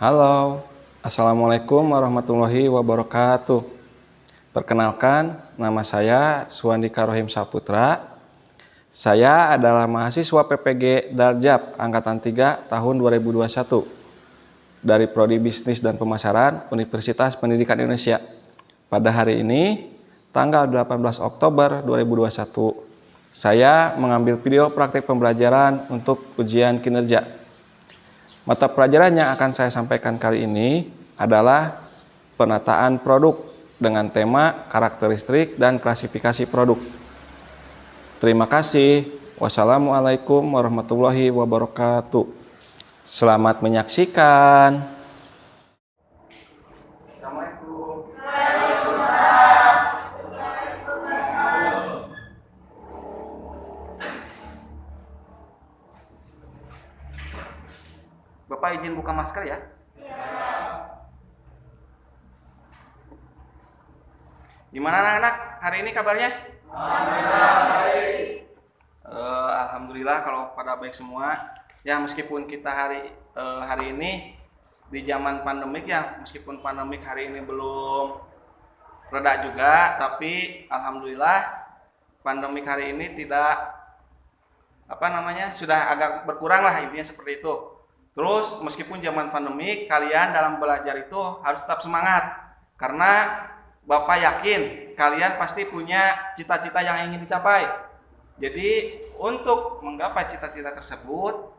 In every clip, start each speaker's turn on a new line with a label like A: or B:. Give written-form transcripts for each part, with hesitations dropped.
A: Halo, Assalamualaikum warahmatullahi wabarakatuh. Perkenalkan, nama saya Suwandika Rohim Saputra. Saya adalah mahasiswa PPG Daljab Angkatan 3 tahun 2021 dari Prodi Bisnis dan Pemasaran Universitas Pendidikan Indonesia. Pada hari ini, tanggal 18 Oktober 2021, saya mengambil video praktik pembelajaran untuk ujian kinerja. Mata pelajaran yang akan saya sampaikan kali ini adalah penataan produk dengan tema karakteristik dan klasifikasi produk. Terima kasih. Wassalamualaikum warahmatullahi wabarakatuh. Selamat menyaksikan. Assalamualaikum. Bapak izin buka masker ya? Gimana anak-anak hari ini kabarnya? Alhamdulillah kalau pada baik semua. Ya meskipun kita hari ini di zaman pandemik ya, meskipun pandemik hari ini belum reda juga, tapi alhamdulillah pandemik hari ini tidak sudah agak berkurang lah, intinya seperti itu. Terus meskipun zaman pandemi, kalian dalam belajar itu harus tetap semangat. Karena Bapak yakin kalian pasti punya cita-cita yang ingin dicapai. Jadi untuk menggapai cita-cita tersebut,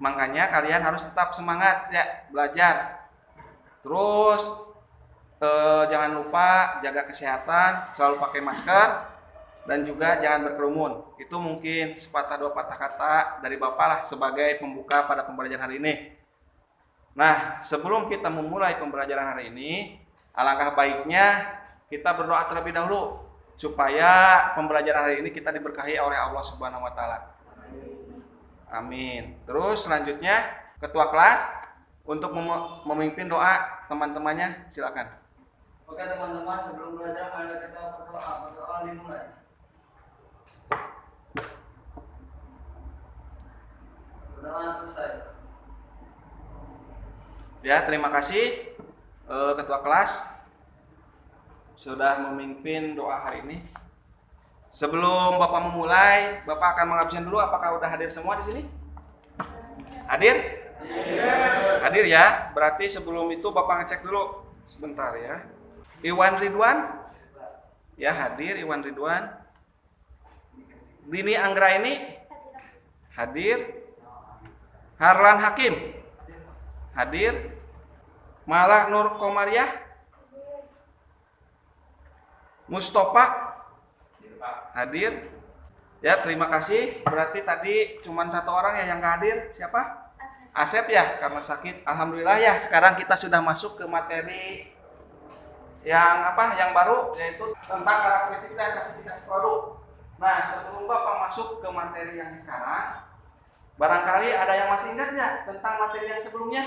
A: makanya kalian harus tetap semangat ya belajar. Terus jangan lupa jaga kesehatan, selalu pakai masker, dan juga jangan berkerumun. Itu mungkin sepatah dua patah kata dari Bapak lah sebagai pembuka pada pembelajaran hari ini. Nah, sebelum kita memulai pembelajaran hari ini, alangkah baiknya kita berdoa terlebih dahulu supaya pembelajaran hari ini kita diberkahi oleh Allah Subhanahu wa taala. Amin. Terus selanjutnya ketua kelas untuk memimpin doa teman-temannya, silakan.
B: Oke teman-teman, sebelum belajar mari kita berdoa dimulai. Berdoa selesai.
A: Ya, terima kasih ketua kelas sudah memimpin doa hari ini. Sebelum Bapak memulai, Bapak akan mengabsen dulu apakah udah hadir semua di sini? Hadir? Hadir ya. Berarti sebelum itu Bapak ngecek dulu sebentar ya. Iwan Ridwan? Ya, hadir Iwan Ridwan. Dini Anggraini? Hadir. Harlan Hakim? Hadir. Malah Nur Komariah? Mustafa? Hadir. Ya, terima kasih. Berarti tadi cuma satu orang ya yang nggak hadir. Siapa? Asep ya, karena sakit. Alhamdulillah ya, sekarang kita sudah masuk ke materi yang baru, yaitu tentang karakteristik dan klasifikasi produk. Nah, sebelum Bapak masuk ke materi yang sekarang, barangkali ada yang masih ingat nggak tentang materi yang sebelumnya?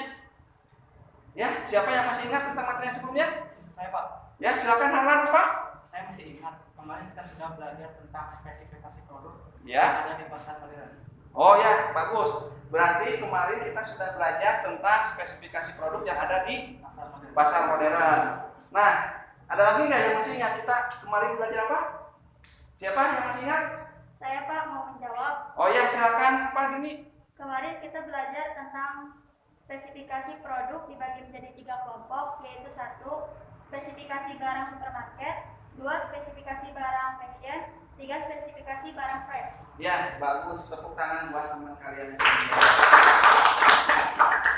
A: Ya, siapa yang masih ingat tentang materi yang sebelumnya?
C: Saya Pak.
A: Ya, silakan Harlan Pak.
C: Saya masih ingat kemarin kita sudah belajar tentang spesifikasi produk
A: Ya.
C: yang ada di pasar modern.
A: Oh ya, bagus. Berarti kemarin kita sudah belajar tentang spesifikasi produk yang ada di pasar modern. Nah, ada lagi nggak yang masih ingat kita kemarin belajar apa? Siapa yang masih ingat?
D: Saya Pak mau menjawab.
A: Oh ya, silakan Pak Dini.
D: Kemarin kita belajar tentang spesifikasi produk dibagi menjadi 3 kelompok, yaitu 1. Spesifikasi barang supermarket, 2. Spesifikasi barang fashion, 3. Spesifikasi barang fresh.
A: Ya, bagus. Tepuk tangan buat teman kalian.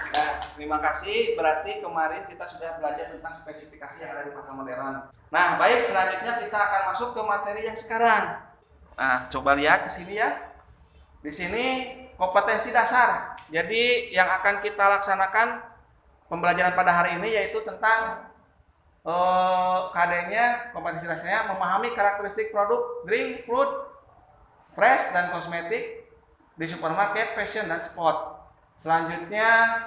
A: Nah, terima kasih. Berarti kemarin kita sudah belajar tentang spesifikasi yang ada di pasar modern. Nah, baik. Selanjutnya kita akan masuk ke materi yang sekarang. Nah, coba lihat ke sini ya. Di sini kompetensi dasar. Jadi yang akan kita laksanakan pembelajaran pada hari ini yaitu tentang KD-nya, kompetensi dasarnya memahami karakteristik produk drink, food, fresh dan kosmetik di supermarket, fashion dan sport. Selanjutnya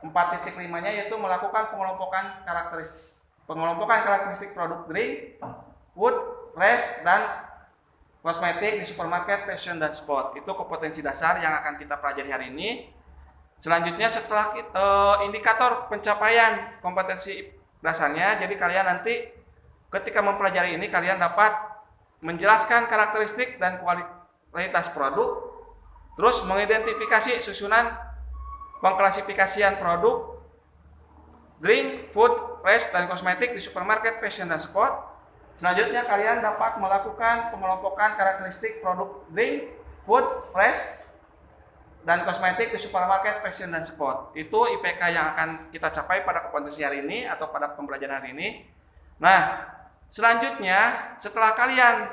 A: 4.5-nya yaitu melakukan pengelompokan karakteristik produk drink, food, fresh, dan kosmetik di supermarket, fashion, dan sport. Itu kompetensi dasar yang akan kita pelajari hari ini. Selanjutnya setelah indikator pencapaian kompetensi dasarnya, jadi kalian nanti ketika mempelajari ini kalian dapat menjelaskan karakteristik dan kualitas produk, terus mengidentifikasi susunan pengklasifikasian produk drink, food, fresh, dan kosmetik di supermarket, fashion, dan sport. Selanjutnya kalian dapat melakukan pengelompokan karakteristik produk drink, food, fresh, dan kosmetik di supermarket, fashion, dan sport. Itu IPK yang akan kita capai pada kompetensi hari ini atau pada pembelajaran hari ini. Nah, selanjutnya setelah kalian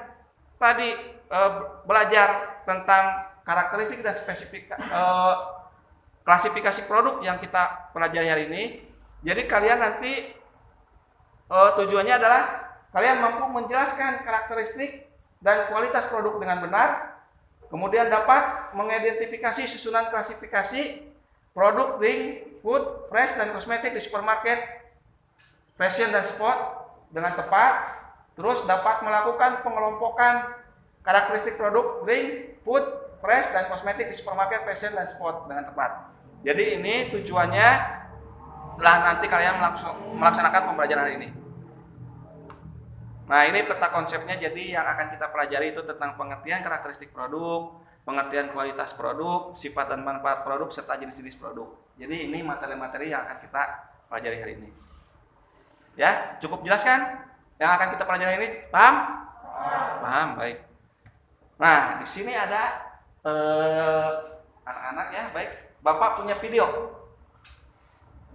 A: tadi belajar tentang karakteristik dan klasifikasi produk yang kita pelajari hari ini, jadi kalian nanti tujuannya adalah kalian mampu menjelaskan karakteristik dan kualitas produk dengan benar. Kemudian dapat mengidentifikasi susunan klasifikasi produk drink, food, fresh, dan kosmetik di supermarket, fashion, dan sport dengan tepat. Terus dapat melakukan pengelompokan karakteristik produk drink, food, fresh, dan kosmetik di supermarket, fashion, dan sport dengan tepat. Jadi ini tujuannya setelah nanti kalian melaksanakan pembelajaran hari ini. Nah, ini peta konsepnya. Jadi yang akan kita pelajari itu tentang pengertian karakteristik produk, pengertian kualitas produk, sifat dan manfaat produk, serta jenis-jenis produk. Jadi ini materi-materi yang akan kita pelajari hari ini. Ya, cukup jelas kan? Yang akan kita pelajari hari ini, paham? Paham, baik. Nah, di sini ada anak-anak ya, baik. Bapak punya video.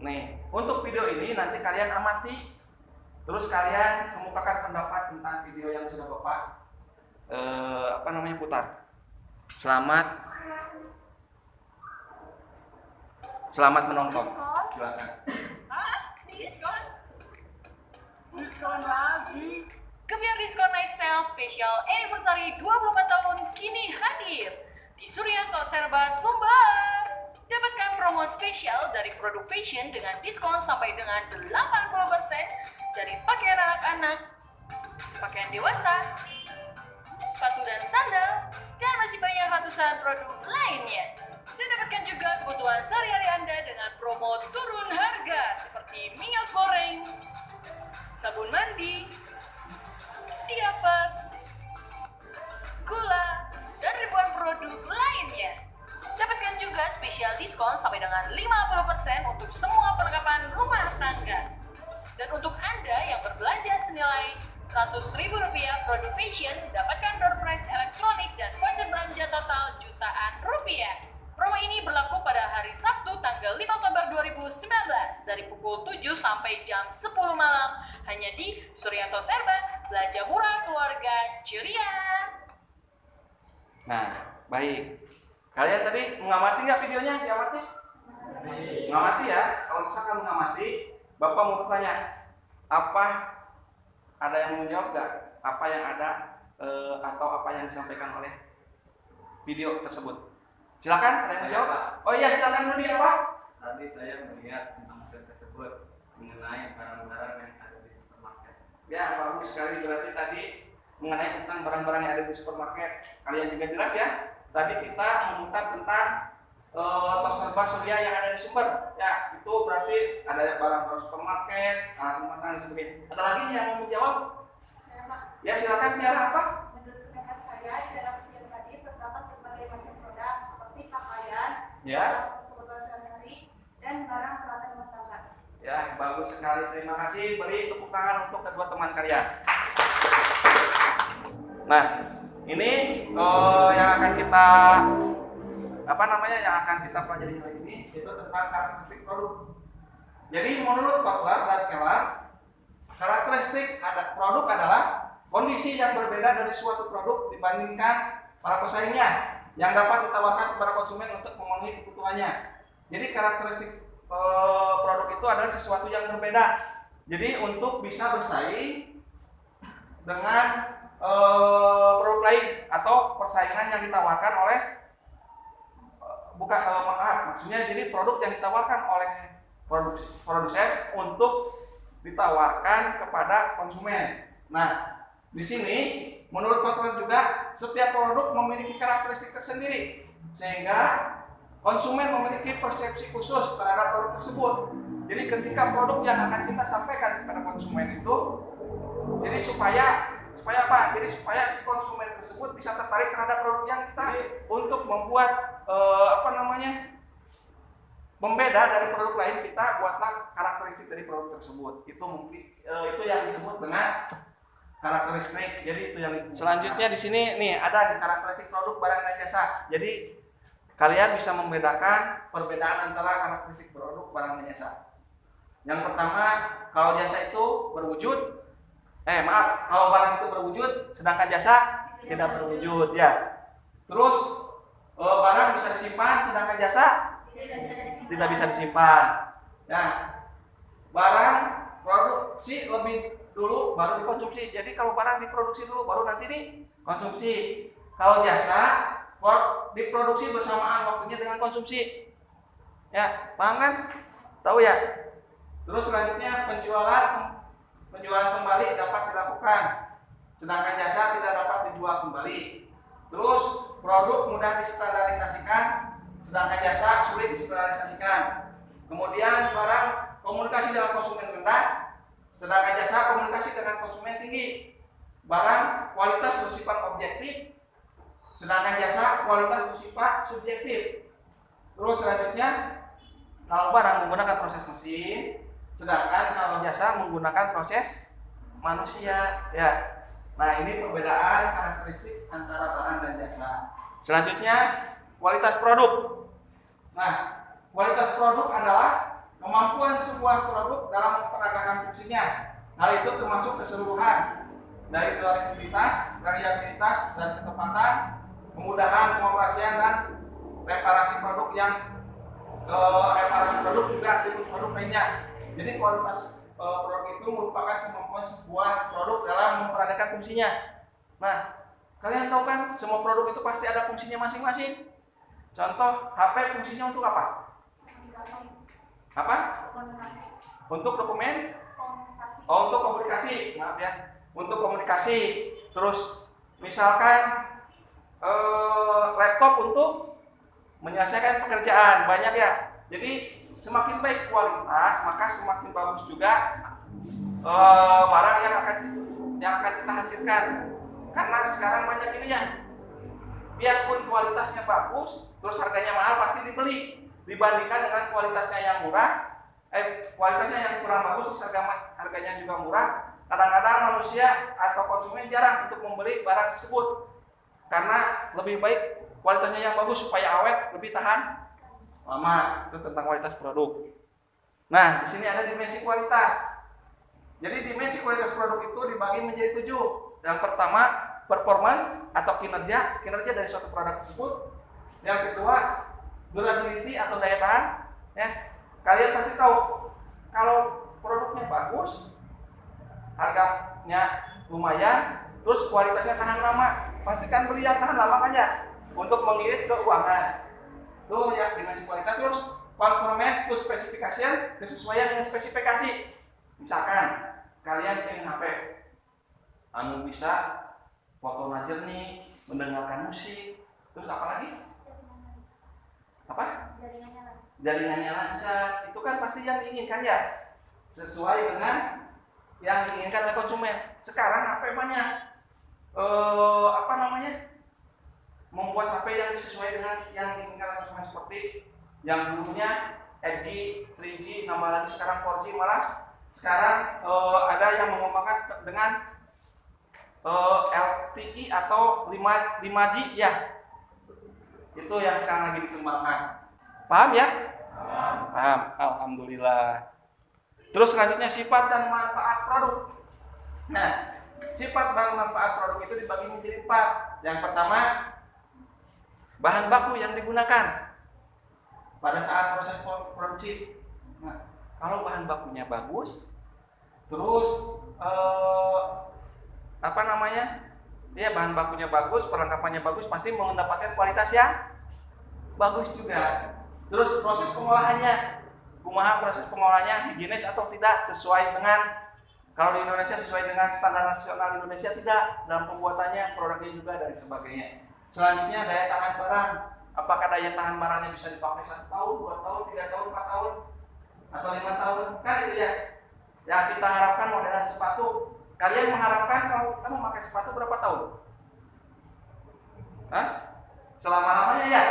A: Nih, untuk video ini nanti kalian amati. Terus kalian kemukakan pendapat tentang video yang sudah Bapak putar. Selamat menonton. Silakan.
E: Diskon? Diskon lagi? Gebiar diskon night sale spesial anniversary 24 tahun kini hadir di Suryanto Serba Sumbar. Dapatkan promo spesial dari produk fashion dengan diskon sampai dengan 80% dari pakaian anak-anak, pakaian dewasa, sepatu dan sandal, dan masih banyak ratusan produk lainnya. Dan dapatkan juga kebutuhan sehari-hari Anda dengan promo turun harga seperti minyak goreng, sabun mandi, diapers, gula, dan ribuan produk lainnya. Dapatkan juga spesial diskon sampai dengan 50% untuk semua perlengkapan rumah tangga. Dan untuk Anda yang berbelanja senilai Rp100.000 produk fashion, dapatkan door prize elektronik dan voucher belanja total jutaan rupiah. Promo ini berlaku pada hari Sabtu tanggal 5 Oktober 2019 dari pukul 7 sampai jam 10 malam hanya di Suryanto Serba, belanja murah keluarga ceria.
A: Nah, baik. Kalian tadi mengamati nggak videonya? Diamati? Mengamati ya. Kalau misalkan mengamati, Bapak mau bertanya, apa ada yang mau menjawab nggak? Apa yang ada atau apa yang disampaikan oleh video tersebut? Silakan, ada yang mau jawab? Oh iya, silakan dulu ya Pak.
B: Tadi saya melihat tentang set tersebut mengenai barang-barang yang ada di supermarket.
A: Ya, bagus sekali. Berarti tadi mengenai tentang barang-barang yang ada di supermarket. Kalian juga jelas ya? Tadi kita memutar tentang tos serba surya yang ada di sumber. Ya, itu berarti ada barang-barang supermarket, alat rumah tangga dan sebagainya. Ada lagi yang mau menjawab? Ya, silakan. Tiara apa?
D: Menurut pendapat saya, di dalam video tadi terdapat berbagai macam produk seperti pakaian,
A: Ya.
D: kebutuhan sehari-hari, dan barang peralatan rumah tangga.
A: Ya, bagus sekali. Terima kasih. Beri tepuk tangan untuk kedua teman kalian. Nah, ini yang akan kita yang akan kita pelajari hari ini itu tentang karakteristik produk. Jadi menurut Kotler dan Keller, karakteristik produk adalah kondisi yang berbeda dari suatu produk dibandingkan para pesaingnya yang dapat ditawarkan kepada konsumen untuk memenuhi kebutuhannya. Jadi karakteristik produk itu adalah sesuatu yang berbeda. Jadi untuk bisa bersaing dengan produk lain atau persaingan yang ditawarkan oleh maksudnya jadi produk yang ditawarkan oleh produsen untuk ditawarkan kepada konsumen. Nah, di sini menurut peraturan juga setiap produk memiliki karakteristik tersendiri sehingga konsumen memiliki persepsi khusus terhadap produk tersebut. Jadi ketika produk yang akan kita sampaikan kepada konsumen itu, jadi supaya apa? Jadi supaya si konsumen tersebut bisa tertarik terhadap produk yang kita untuk membuat membeda dari produk lain, kita buatlah karakteristik dari produk tersebut. Itu mungkin itu yang disebut dengan karakteristik. Jadi itu yang selanjutnya di sini nih ada di karakteristik produk barang dan jasa. Jadi kalian bisa membedakan perbedaan antara karakteristik produk barang dan jasa. Yang pertama, kalau jasa itu berwujud, kalau barang itu berwujud, sedangkan jasa tidak berwujud ya. Terus barang bisa disimpan, sedangkan jasa tidak bisa disimpan. Nah, barang produksi lebih dulu baru dikonsumsi. Jadi kalau barang diproduksi dulu baru nanti dikonsumsi. Kalau jasa diproduksi bersamaan waktunya dengan konsumsi. Ya, paham kan? Tahu ya? Terus selanjutnya penjualan kembali dapat dilakukan, sedangkan jasa tidak dapat dijual kembali. Terus produk mudah distandarisasikan, sedangkan jasa sulit distandarisasikan. Kemudian barang komunikasi dengan konsumen rendah, sedangkan jasa komunikasi dengan konsumen tinggi. Barang kualitas bersifat objektif, sedangkan jasa kualitas bersifat subjektif. Terus selanjutnya, kalau barang menggunakan proses mesin, sedangkan kalau jasa menggunakan proses manusia ya. Nah, ini perbedaan karakteristik antara barang dan jasa. Selanjutnya, kualitas produk. Nah, kualitas produk adalah kemampuan sebuah produk dalam memperagakan fungsinya. Hal itu termasuk keseluruhan dari durabilitas, variabilitas, dan ketepatan, kemudahan pengoperasian dan reparasi produk juga atribut produk lainnya. Jadi kualitas produk itu merupakan kemampuan sebuah produk dalam memperagakan fungsinya. Nah, kalian tahu kan semua produk itu pasti ada fungsinya masing-masing. Contoh, HP fungsinya untuk apa? Apa? Untuk dokumen? Untuk komunikasi. Maaf ya. Untuk komunikasi. Terus misalkan laptop untuk menyelesaikan pekerjaan, banyak ya. Jadi semakin baik kualitas, maka semakin bagus juga barang yang akan kita hasilkan. Karena sekarang banyak ini ya, biarpun kualitasnya bagus, terus harganya mahal pasti dibeli dibandingkan dengan kualitasnya yang murah, kualitasnya yang kurang bagus, terus harganya juga murah. Kadang-kadang manusia atau konsumen jarang untuk membeli barang tersebut karena lebih baik kualitasnya yang bagus supaya awet, lebih tahan lama. Itu tentang kualitas produk. Nah, di sini ada dimensi kualitas. Jadi dimensi kualitas produk itu dibagi menjadi 7. Yang pertama, performance atau kinerja dari suatu produk tersebut. Yang kedua, durability atau daya tahan. Ya, kalian pasti tahu kalau produknya bagus, harganya lumayan, terus kualitasnya tahan lama, pastikan beli yang tahan lama kan ya, untuk mengirit keuangan. Tuh ya, dimensi kualitas. Terus conformance to specification, kesesuaian dengan spesifikasi. Misalkan kalian ingin HP bisa foto jernih, mendengarkan musik, terus apa lagi? Apa? Jaringannya lancar. Itu kan pasti yang diinginkan ya, sesuai dengan yang diinginkan oleh konsumen. Sekarang HP banyak membuat HP yang sesuai dengan yang diinginkan konsumen, seperti yang dulunya 8G, 3G, nambah lagi sekarang 4G, malah sekarang ada yang mengembangkan dengan LTE atau 5G ya. Itu yang sekarang lagi dikembangkan. Paham ya? Paham. Alhamdulillah. Terus selanjutnya sifat dan manfaat produk. Nah, sifat dan manfaat produk itu dibagi menjadi 4. Yang pertama, bahan baku yang digunakan pada saat proses produksi. Nah, kalau bahan bakunya bagus, terus bahan bakunya bagus, perlengkapannya bagus, pasti mendapatkan kualitas yang bagus juga. Terus proses pengolahannya, kumaha proses pengolahannya, higienis atau tidak, sesuai dengan, kalau di Indonesia sesuai dengan standar nasional Indonesia tidak, dalam pembuatannya, produknya juga, dan sebagainya. Selanjutnya daya tahan barang. Apakah daya tahan barangnya bisa dipakai 1 tahun, 2 tahun, 3 tahun, 4 tahun, atau 5 tahun? Kan itu ya. Yang kita harapkan modelan sepatu. Kalian mengharapkan kalau kita memakai sepatu berapa tahun? Hah? Selama-lamanya ya?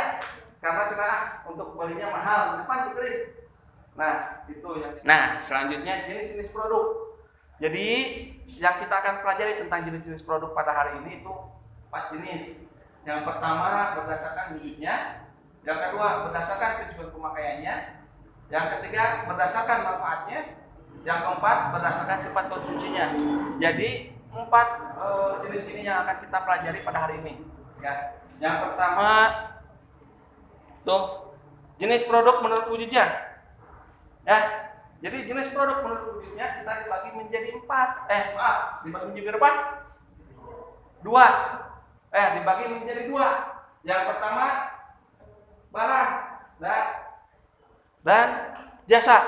A: Karena sekarang untuk belinya mahal, depan dibeli. Nah, itu yang. Nah, selanjutnya jenis-jenis produk. Jadi, yang kita akan pelajari tentang jenis-jenis produk pada hari ini itu 4 jenis. Yang pertama berdasarkan wujudnya, yang kedua berdasarkan tujuan pemakaiannya, yang ketiga berdasarkan manfaatnya, yang keempat berdasarkan sifat konsumsinya. Jadi 4 jenis ini yang akan kita pelajari pada hari ini. Ya. Yang pertama tuh jenis produk menurut wujudnya. Ya. Jadi jenis produk menurut wujudnya kita dibagi menjadi 4. Dibagi menjadi berapa? 2. Dibagi menjadi 2. Yang pertama barang dan jasa.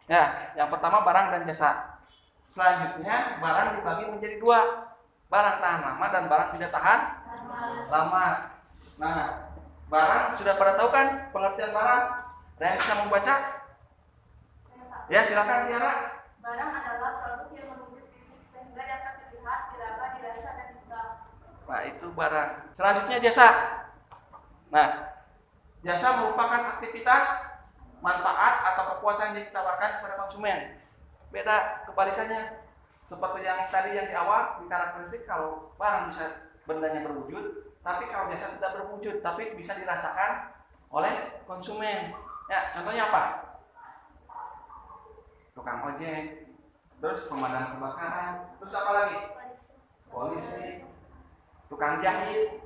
A: Ya, yang pertama barang dan jasa. Selanjutnya barang dibagi menjadi 2. Barang tahan lama dan barang tidak tahan lama. Nah, barang sudah pada tahu kan pengertian barang? Ada yang bisa membaca? Ya, silakan Tiara.
D: Barang adalah produk yang berwujud fisik sehingga dapat dilihat, diraba, dirasa, dan dipegang.
A: Nah, itu barang. Selanjutnya jasa. Nah, jasa merupakan aktivitas, manfaat atau kepuasan yang ditawarkan kepada konsumen. Beda kebalikannya. Seperti yang tadi yang di awal, di karakteristik kalau barang bisa bendanya berwujud, tapi kalau jasa tidak berwujud, tapi bisa dirasakan oleh konsumen. Ya, contohnya apa? Tukang ojek, terus pemadam kebakaran, terus apa lagi? Polisi, tukang jahit,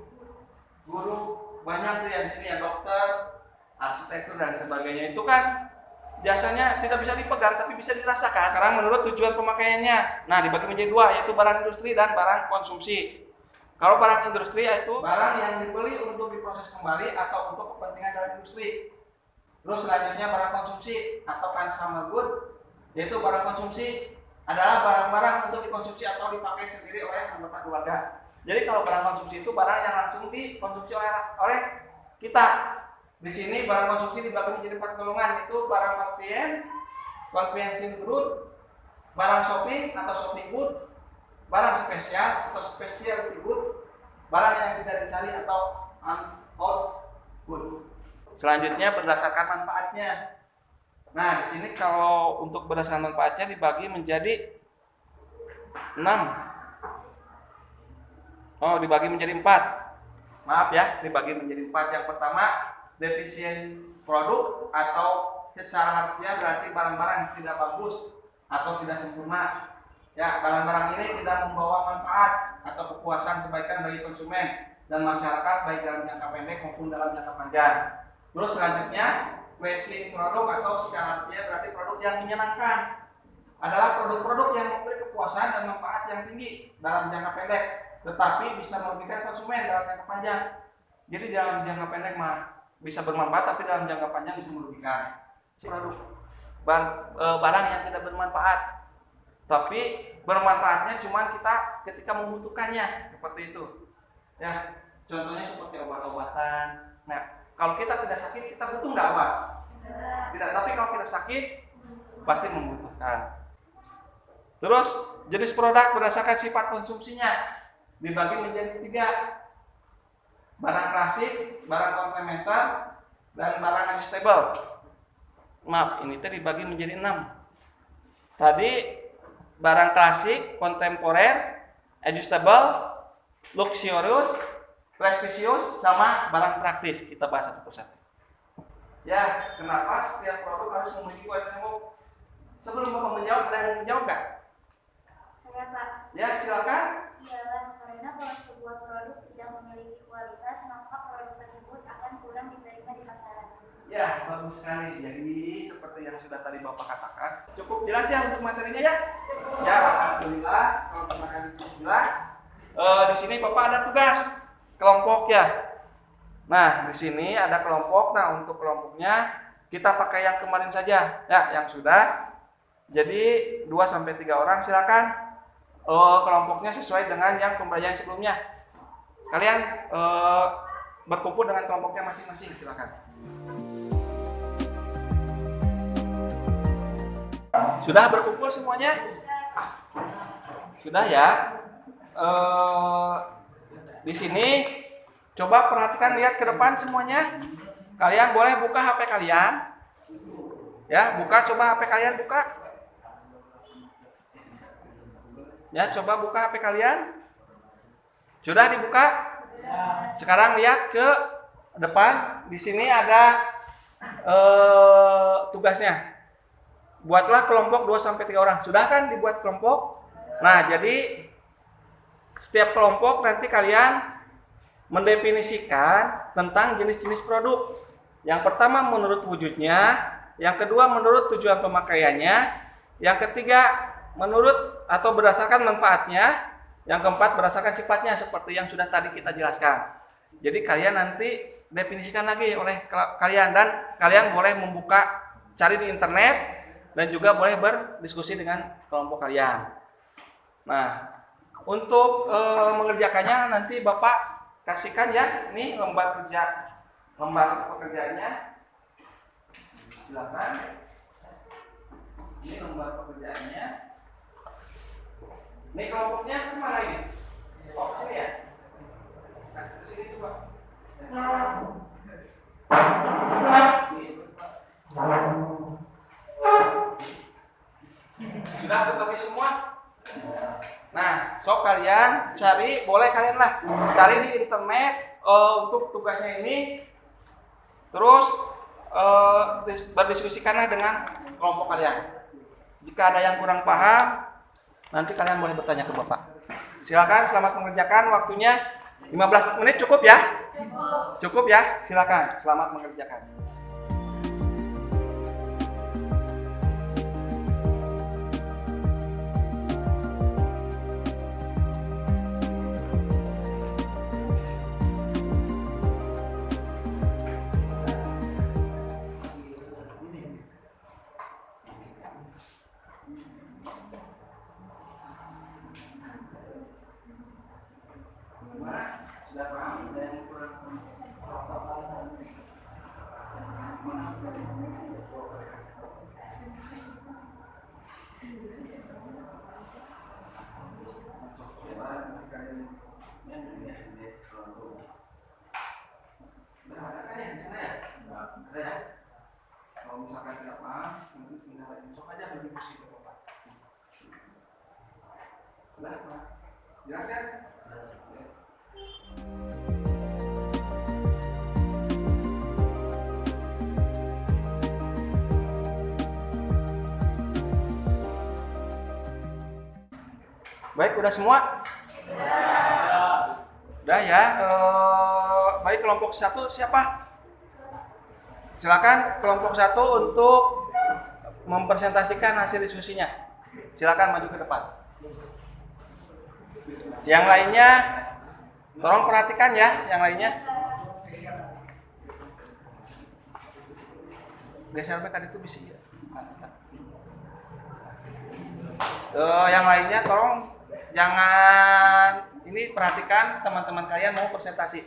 A: guru, banyak tuh yang di sini ya, dokter, arsitektur dan sebagainya. Itu kan jasanya tidak bisa dipegang tapi bisa dirasakan karena menurut tujuan pemakaiannya. Nah, dibagi menjadi 2, yaitu barang industri dan barang konsumsi. Kalau barang industri yaitu barang yang dibeli untuk diproses kembali atau untuk kepentingan dalam industri. Terus selanjutnya barang konsumsi atau consumer good, yaitu barang konsumsi adalah barang-barang untuk dikonsumsi atau dipakai sendiri oleh anggota keluarga. Jadi kalau barang konsumsi itu barang yang langsung dikonsumsi oleh kita. Di sini barang konsumsi dibagi menjadi 4 golongan, yaitu barang convenience good, barang shopping atau shopping good, barang spesial atau special good, barang yang tidak dicari atau unthought good. Selanjutnya berdasarkan manfaatnya. Nah, di sini kalau untuk berdasarkan manfaatnya dibagi menjadi 6. Dibagi menjadi 4. Maaf ya, dibagi menjadi 4. Yang pertama, defisien produk atau secara harfiah berarti barang-barang yang tidak bagus atau tidak sempurna. Ya, barang-barang ini tidak membawa manfaat atau kepuasan kebaikan bagi konsumen dan masyarakat baik dalam jangka pendek maupun dalam jangka panjang. Terus selanjutnya, pleasing produk atau secara harfiah berarti produk yang menyenangkan. Adalah produk-produk yang memberi kepuasan dan manfaat yang tinggi dalam jangka pendek, tetapi bisa merugikan konsumen dalam jangka panjang. Jadi dalam jangka pendek mah bisa bermanfaat, tapi dalam jangka panjang bisa merugikan. Produk barang yang tidak bermanfaat, tapi bermanfaatnya cuma kita ketika membutuhkannya, seperti itu. Ya, contohnya seperti obat-obatan. Nah, kalau kita tidak sakit, kita butuh nggak obat? Tidak. Tapi kalau kita sakit, pasti membutuhkan. Terus jenis produk berdasarkan sifat konsumsinya dibagi menjadi 3. Barang klasik, barang komplementer, dan barang adjustable. Maaf, ini dibagi menjadi 6. Tadi barang klasik, kontemporer, adjustable, luxurious, prestisius, sama barang praktis. Kita bahas satu persatu. Ya, kenapa setiap produk harus memiliki kualitas yang sebelum Bapak menjawab, ada yang menjawab nggak?
D: Saya Pak.
A: Ya, silakan.
D: Iyalah, karena kalau sebuah produk tidak memiliki kualitas, maka produk tersebut akan kurang diterima di pasaran.
A: Ya, bagus sekali. Jadi seperti yang sudah tadi Bapak katakan, cukup jelas ya untuk materinya ya? Ya, alhamdulillah. Kalau misalkan cukup jelas, di sini Bapak ada tugas kelompok ya. Nah, di sini ada kelompok. Nah, untuk kelompoknya kita pakai yang kemarin saja ya, yang sudah. Jadi 2-3 orang silakan kelompoknya sesuai dengan yang pembelajaran sebelumnya. Kalian berkumpul dengan kelompoknya masing-masing, silakan. Sudah berkumpul semuanya? Sudah ya. Di sini coba perhatikan, lihat ke depan semuanya. Kalian boleh buka HP kalian. Ya, coba HP kalian buka. Ya, coba buka HP kalian. Sudah dibuka? Sekarang lihat ke depan. Di sini ada tugasnya. Buatlah kelompok 2-3 orang. Sudah kan dibuat kelompok? Nah, jadi setiap kelompok nanti kalian mendefinisikan tentang jenis-jenis produk. Yang pertama menurut wujudnya, yang kedua menurut tujuan pemakaiannya, yang ketiga menurut atau berdasarkan manfaatnya, yang keempat berdasarkan sifatnya seperti yang sudah tadi kita jelaskan. Jadi kalian nanti definisikan lagi oleh kalian, dan kalian boleh membuka, cari di internet, dan juga boleh berdiskusi dengan kelompok kalian. Nah, untuk mengerjakannya nanti Bapak kasihkan ya, ini lembar pekerjaannya. Silakan. Ini lembar pekerjaannya. Ini kelompoknya kemana ini? Oh, sini ya? Nah, ke sini coba. Sudah kebagi semua? Nah, sok kalian cari, boleh kalian lah cari di internet untuk tugasnya ini. Terus berdiskusikanlah dengan kelompok kalian. Jika ada yang kurang paham, nanti kalian boleh bertanya ke Bapak. Silakan, selamat mengerjakan. Waktunya 15 menit cukup ya? Cukup ya? Silakan, selamat mengerjakan. Sudah paham? Ada yang kurang? Kalau misalkan tidak paham, nanti tinggal besok aja berdiskusi ke Bapak. Jelas ya? Baik, udah semua? Udah ya. Baik, kelompok 1 siapa? Silakan kelompok 1 untuk mempresentasikan hasil diskusinya. Silakan maju ke depan. Yang lainnya tolong perhatikan ya, yang lainnya. Geser tadi itu bisa ya. Yang lainnya tolong jangan ini, perhatikan teman-teman kalian mau presentasi.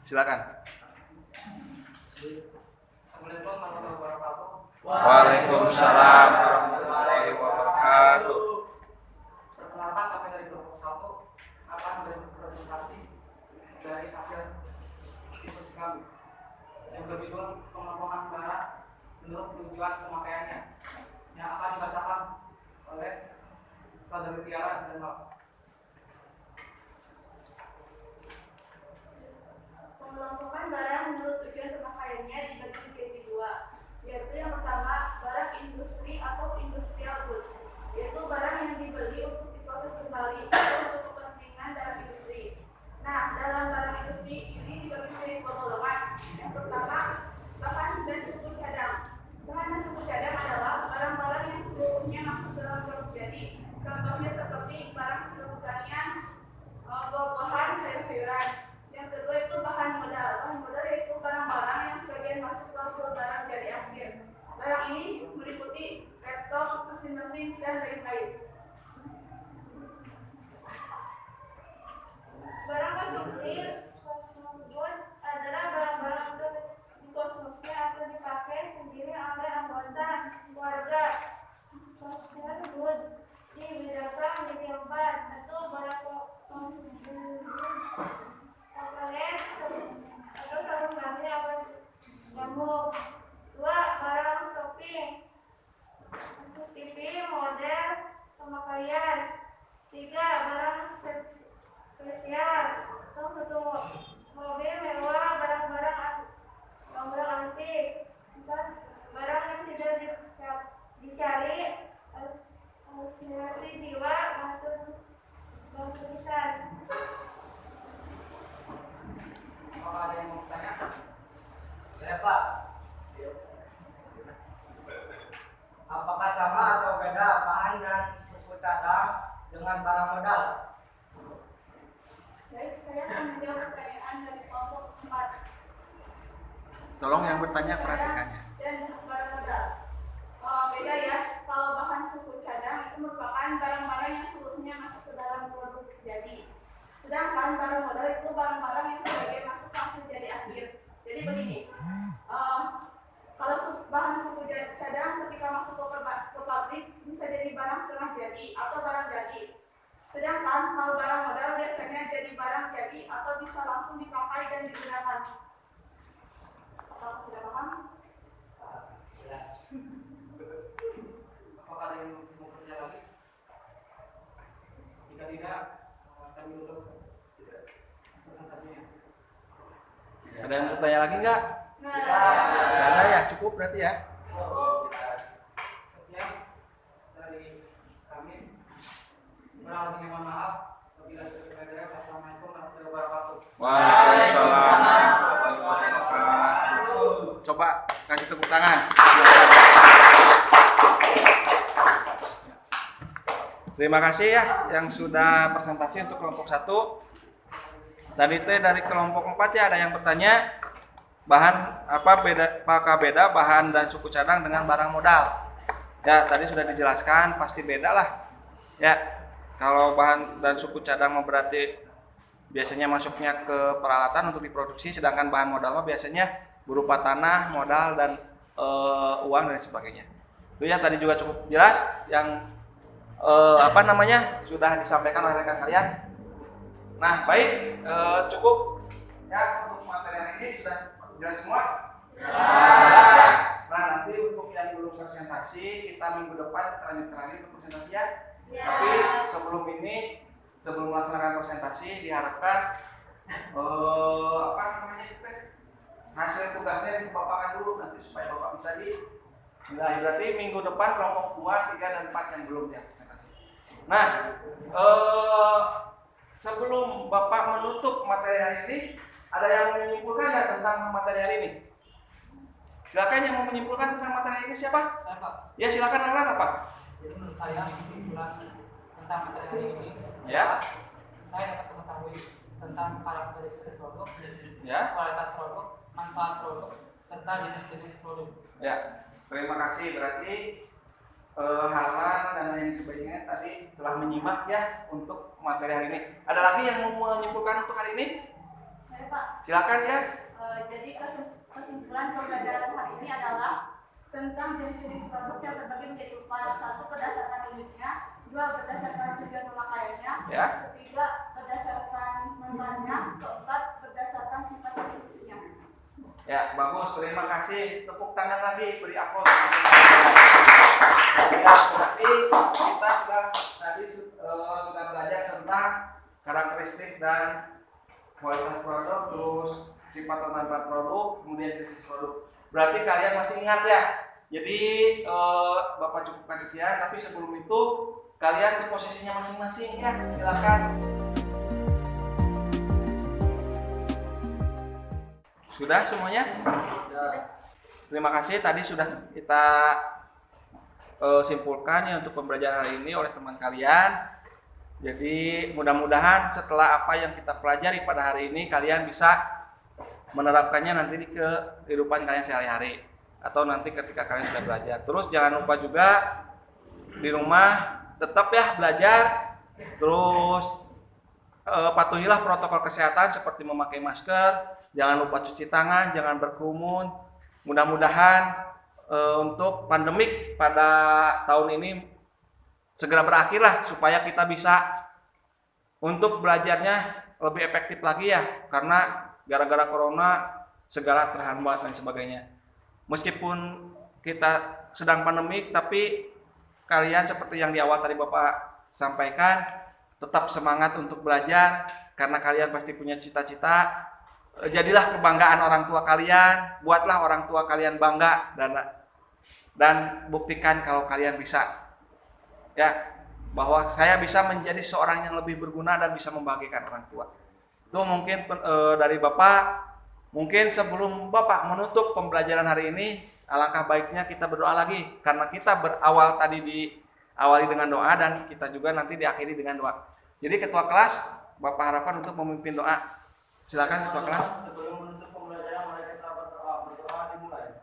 A: Silakan.
C: Assalamualaikum warahmatullahi wabarakatuh.
A: Waalaikumsalam warahmatullahi wabarakatuh.
C: Perkenalkan, kami dari kelompok 1 akan berpresentasi dari hasil diskusi kami yang berjudul pengelompokan barang menurut tujuan pemakaiannya, yang akan dibacakan oleh Saudari Tiara dan Bapak.
D: Pengelompokan barang menurut tujuan pemakaiannya dibagi menjadi 2, yaitu yang pertama barang industri atau industrial goods, yaitu barang yang dibeli untuk diproses kembali atau untuk kepentingan dalam industri. Nah, dalam barang industri ini dibagi menjadi 2 golongan. Yang pertama, bahan dan suku cadang. Bahan dan suku cadang adalah barang-barang yang seluruhnya masuk dalam produk jadi. Contohnya seperti barang
C: dan lain-lain.
D: Barang konsumsi tersebut adalah barang-barang untuk dikonsumsi atau dipakai sendiri oleh anggota keluarga tersebut. Dibedakan menjadi 4. 1. Barang konsumsi toilet atau sabun mandi atau nyamuk. 2. Barang shopping untuk TV, model, pemakaian. 3. Barang spesial untuk mobil mewah, barang-barang antik. 4. Barang yang tidak dicari, halusinasi jiwa, batu tulisan.
C: Apakah ada yang mau bertanya?
F: Saya Pak, apakah sama atau beda bahan dan suku cadang dengan barang modal?
C: Baik, saya akan menjawab pertanyaan dari kelompok 4.
A: Tolong yang bertanya perhatikannya.
C: Dan barang modal. Beda ya, kalau bahan suku cadang itu merupakan barang-barang yang seluruhnya masuk ke dalam produk jadi. Sedangkan barang modal itu barang-barang yang sebagian masuk langsung jadi akhir. Jadi begini, kalau bahan suku cadang ketika masuk ke pabrik bisa jadi barang setengah jadi atau barang jadi. Sedangkan kalau barang modal biasanya jadi barang jadi atau bisa langsung dipakai dan digunakan. Apakah sudah paham?
F: Jelas.
C: Apakah ada yang mau bertanya lagi? Jika tidak, kami tutup presentasinya.
A: Ada yang bertanya lagi nggak?
D: Nah,
A: Nggak ada ya, cukup berarti ya.
C: Sekian dari kami. Kurang lebihnya mohon maaf. Wabillahi taufiq wal hidayah. Wassalamualaikum warahmatullahi wabarakatuh.
A: Waalaikumsalam warahmatullahi wabarakatuh. Coba kasih tepuk tangan. Terima kasih ya yang sudah presentasi untuk kelompok 1. Tadi teh dari kelompok 4 ya ada yang bertanya bahan apa beda, apakah beda bahan dan suku cadang dengan barang modal. Ya tadi sudah dijelaskan pasti beda lah. Ya kalau bahan dan suku cadang mah berarti biasanya masuknya ke peralatan untuk diproduksi, sedangkan bahan modal mah biasanya berupa tanah, modal dan uang dan sebagainya. Itu ya tadi juga cukup jelas yang sudah disampaikan oleh rekan kalian. Nah baik, cukup ya untuk materi hari ini sudah jelas semua. Jelas. Nah nanti untuk yang belum presentasi kita minggu depan kita lanjutkan lagi untuk presentasi ya. Tapi sebelum melaksanakan presentasi diharapkan hasil tugasnya dipaparkan dulu nanti supaya Bapak bisa berarti minggu depan kelompok 2, 3, dan 4 yang belum ya presentasi. Nah, sebelum Bapak menutup materi hari ini, ada yang menyimpulkan nggak tentang materi hari ini? Silakan yang mau menyimpulkan tentang materi hari ini siapa?
C: Saya Pak.
A: Ya silakan Alan apa?
C: Jadi menurut saya kesimpulan tentang materi hari ini,
A: Ya.
C: saya dapat mengetahui tentang karakteristik produk,
A: Ya.
C: kualitas produk, manfaat produk, serta jenis-jenis produk.
A: Ya. Terima kasih berarti Halan dan lain sebagainya tadi telah menyimak ya untuk materi hari ini. Ada lagi yang mau menyimpulkan untuk hari ini?
D: saya Pak.
A: Silakan ya.
D: Jadi kesimpulan pembelajaran hari ini adalah tentang jenis-jenis produk yang terbagi menjadi 4. 1. Berdasarkan unitnya. 2. Berdasarkan tujuan pemakaiannya.
A: Ya.
D: 3. Berdasarkan manfaatnya. 4. Berdasarkan sifat konsumsinya.
A: Ya, bagus. Terima kasih. Tepuk tangan lagi, beri aplaus. Ya, berarti kita sudah belajar tentang karakteristik dan kualitas produk, terus sifat dan manfaat produk, kemudian jenis produk. Berarti kalian masih ingat ya. Jadi Bapak cukupkan sekian, tapi sebelum itu kalian ke posisinya masing-masing ya. Silakan. Sudah semuanya? Terima kasih tadi sudah kita simpulkan ya untuk pembelajaran hari ini oleh teman kalian. Jadi mudah-mudahan setelah apa yang kita pelajari pada hari ini kalian bisa menerapkannya nanti di kehidupan kalian sehari-hari atau nanti ketika kalian sudah belajar. Terus jangan lupa juga di rumah tetap ya belajar, terus patuhilah protokol kesehatan seperti memakai masker, jangan lupa cuci tangan, jangan berkerumun. Mudah-mudahan untuk pandemik pada tahun ini segera berakhir lah, supaya kita bisa untuk belajarnya lebih efektif lagi ya, karena gara-gara corona segala terhambat dan sebagainya. Meskipun kita sedang pandemik, tapi kalian seperti yang di awal tadi Bapak sampaikan, tetap semangat untuk belajar karena kalian pasti punya cita-cita. Jadilah kebanggaan orang tua kalian, buatlah orang tua kalian bangga, dan buktikan kalau kalian bisa, ya, bahwa saya bisa menjadi seorang yang lebih berguna dan bisa membahagiakan orang tua. Itu mungkin dari Bapak. Mungkin sebelum Bapak menutup pembelajaran hari ini, alangkah baiknya kita berdoa lagi, karena kita berawal tadi diawali dengan doa dan kita juga nanti diakhiri dengan doa. Jadi ketua kelas, Bapak harapkan untuk memimpin doa. Silakan ketua kelas.
G: Sebelum menutup pembelajaran, mari kita berdoa. Berdoa dimulai.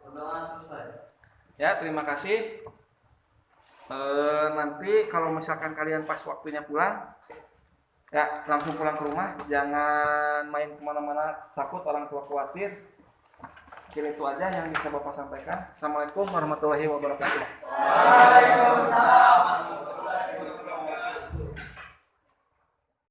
G: Berdoa selesai.
A: Ya, terima kasih. Nanti kalau misalkan kalian pas waktunya pulang, ya langsung pulang ke rumah, jangan main kemana-mana, takut orang tua khawatir. Mungkin itu aja yang bisa Bapak sampaikan. Assalamualaikum warahmatullahi wabarakatuh.
F: Waalaikumsalam.